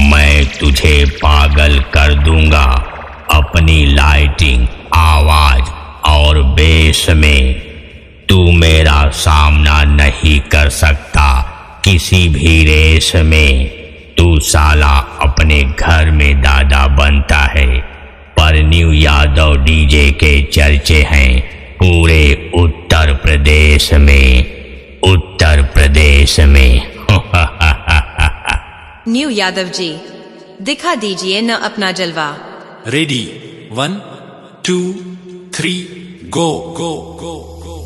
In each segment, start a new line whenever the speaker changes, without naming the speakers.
मैं तुझे पागल कर दूंगा अपनी लाइटिंग, आवाज और बेस में। तू मेरा सामना नहीं कर सकता किसी भी रेस में। तू साला अपने घर में दादा बनता है, पर न्यू यादव डीजे के चर्चे हैं पूरे उत्तर प्रदेश में, उत्तर प्रदेश में।
न्यू यादव जी, दिखा दीजिए न अपना जलवा।
रेडी, 1 2 3 गो गो गो गो।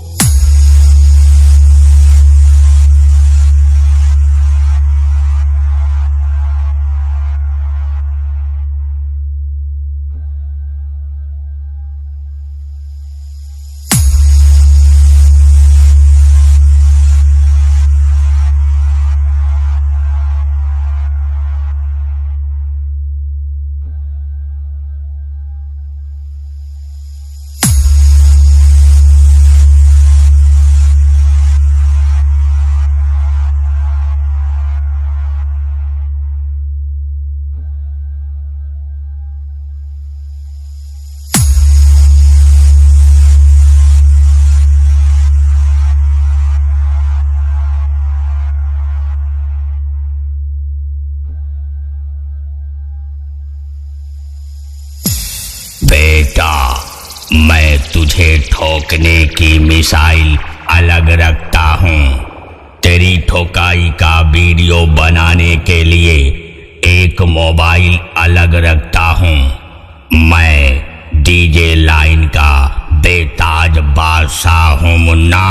बेटा, मैं तुझे ठोकने की मिसाइल अलग रखता हूँ। तेरी ठोकाई का वीडियो बनाने के लिए एक मोबाइल अलग रखता हूँ। मैं डीजे लाइन का बेताज बादशाह हूँ मुन्ना।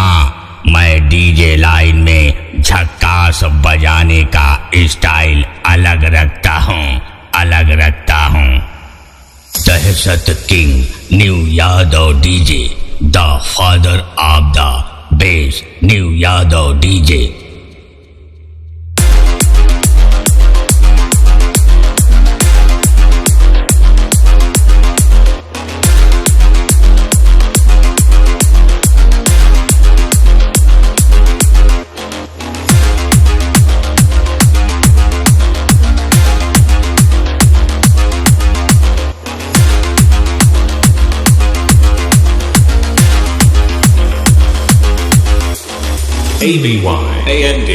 मैं डीजे लाइन में झक्कास बजाने का स्टाइल अलग रखता हूँ, अलग रखता हूँ। दहशत king new Yadav DJ, the father of the base new Yadav DJ.
ABYAND